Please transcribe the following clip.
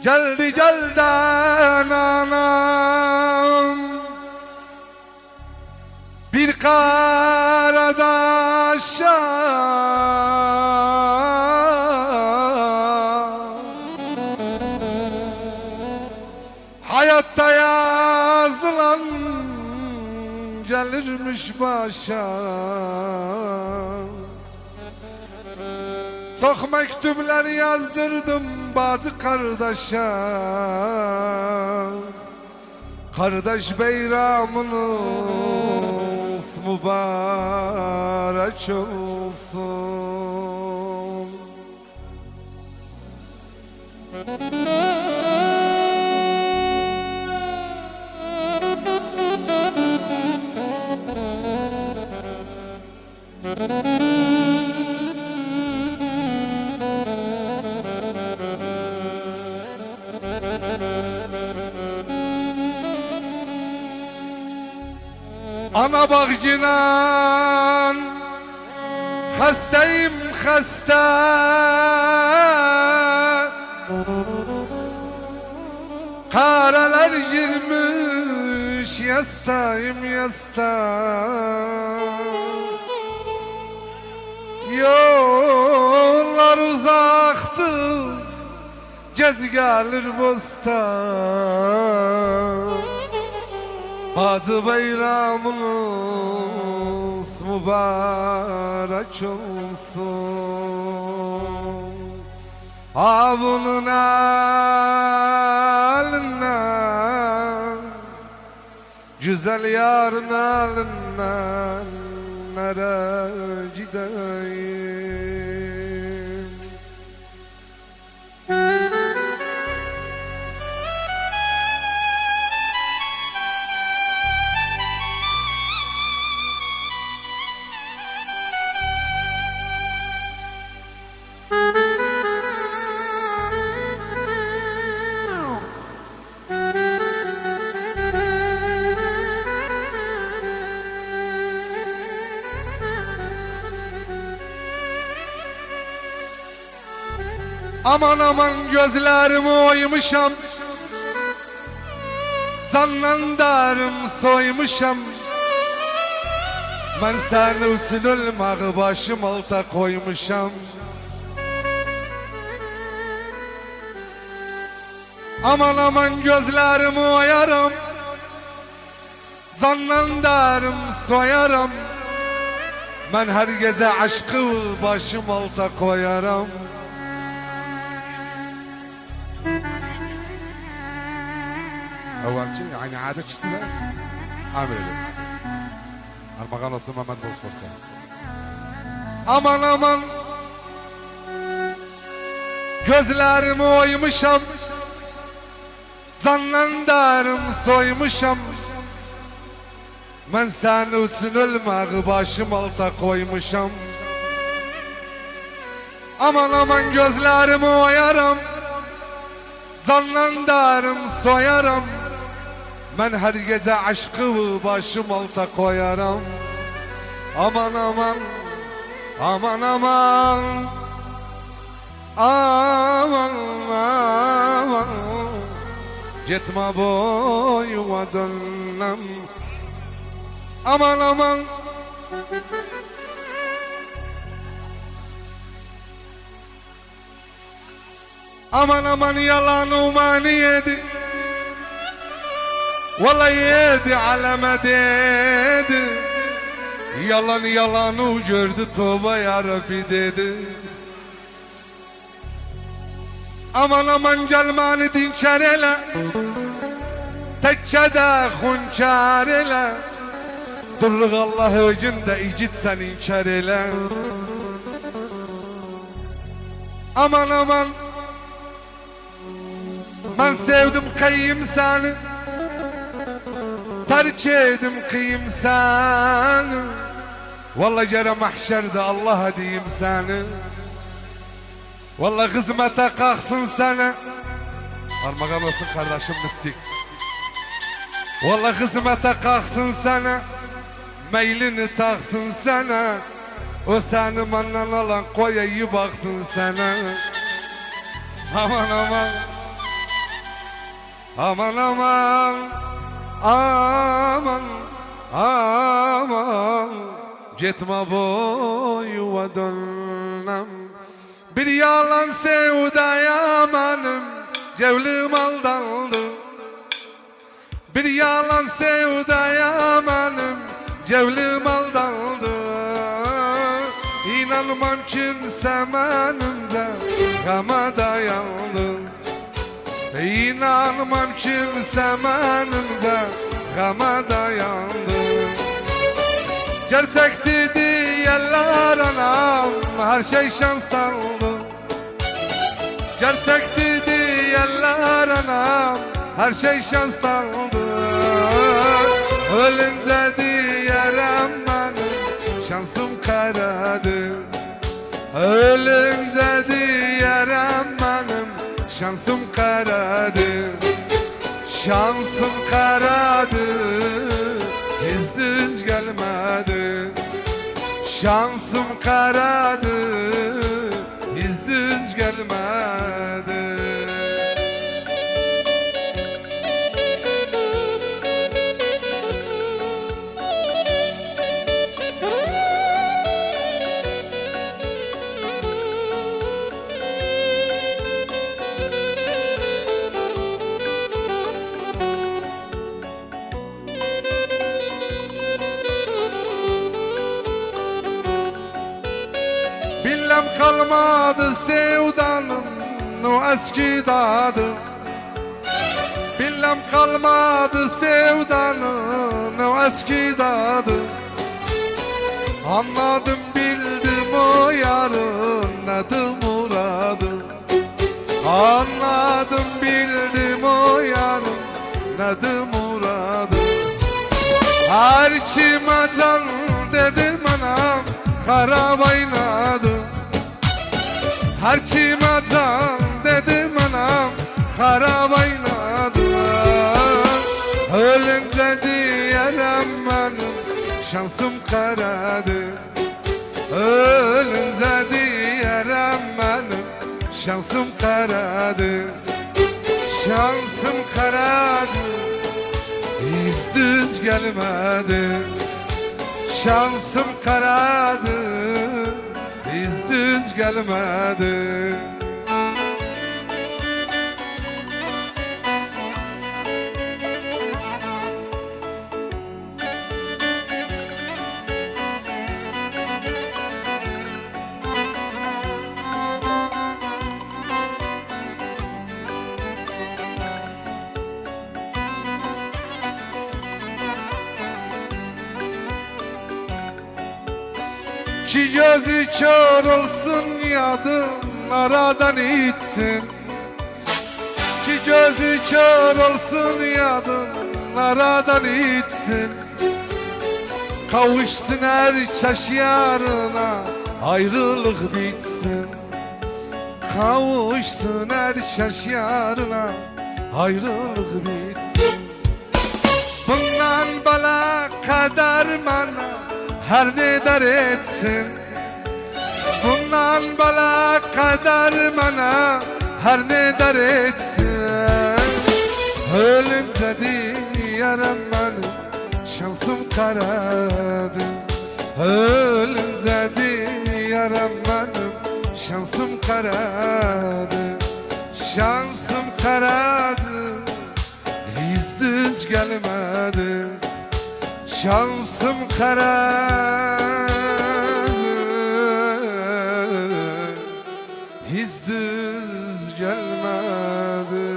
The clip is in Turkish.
Geldi gelden anam bir kardeşe hayatta yazılan gelirmiş başa. Çok mektuplar yazdırdım bazı kardeşe. Kardeş bayramınız mübarek olsun. Ana bak cinan, hastayım hasta. Karalar girmiş yastayım yasta. Yollar uzaktı, gez gelir bostan. Adı bayramınız mübarek olsun. Bunun elinden, güzel yarın elinden nereye gideyim? Aman aman gözlerimi oymuşam, zannandarım soymuşam. Ben seni usulülmek başım alta koymuşam. Aman aman gözlerimi oyarım, zannandarım soyarım. Ben her gece aşkı başım alta koyarım. أول شيء يعني عادك شسنا عامل لسه المغان وصل محمد بوسفورتا. Aman aman gözlerimi oymuşam, zannandarım soymuşam. Ben seni için ölmek başım alta koymuşam. Aman aman gözlerimi oyarım, zannandarım soyarım. Ben her gece aşkı başım alta koyarım. Aman aman, aman aman, aman aman, gitme boyuma dönmem. Aman aman, aman aman yalan umani yedi. Vallahi yedi aleme dedi. Yalan yalanı gördü tövbe yarabbi dedi. Aman aman gelmeni dinçer ele, tekkede hunçar ele. Durruk Allah öcünde icit sen inkar ele. Aman aman ben sevdim kıyım seni, terk edim kıyım seni. Vallahi cere mahşerde Allah diyeyim seni. Vallahi hizmete kalksın sana. Armağan olsun kardeşim mistik. Vallahi hizmete kalksın sana, meylini taksın sana. O seni benden alan koya iyi baksın sana. Aman aman, Aman aman, aman, aman, gitme bu yuva dönmem. Bir yalan sevdaya amanım, gevlim aldandı. Bir yalan sevdaya amanım, gevlim aldandı. İnanmam kimse benimce gama dayandı. İnanmam kimse benimce gama dayandı. Gerçek diyorlar anam, her şey şans aldı. Gerçek diyorlar anam, her şey şans aldı. Ölünce diyerim benim şansım karadı. Ölünce diyerim benim şansım karadı. Şansım karadı, hiç düz gelmedi. Şansım karadı, hiç düz gelmedi. Bilmem kalmadı sevdanın o eski tadı. Bilmem kalmadı sevdanın o eski tadı. Anladım bildim o yarın nedir muradı. Anladım bildim o yarın nedir muradı. Her kime can dedim anam kara baynadı. Her kime can dedim anam kara baynadı. Ölünce diyerim benim şansım karadı. Ölünce diyerim benim şansım karadı. Şansım karadı, hiç düz gelmedi. Şansım karadı, hiç düz gelmedi. Ki gözü kör olsun yadın aradan içsin. Ki gözü kör olsun yadın aradan içsin. Kavuşsun herkes yarına ayrılık bitsin. Kavuşsun herkes yarına ayrılık bitsin. Bundan bana kader bana her ne der etsin. Bundan bana kader bana her ne der etsin. Ölünce diyerim benim şansım karadı. Ölünce diyerim benim şansım karadı. Şansım karadı, hiç düz gelmedi. Şansım karadı, hiç düz gelmedi.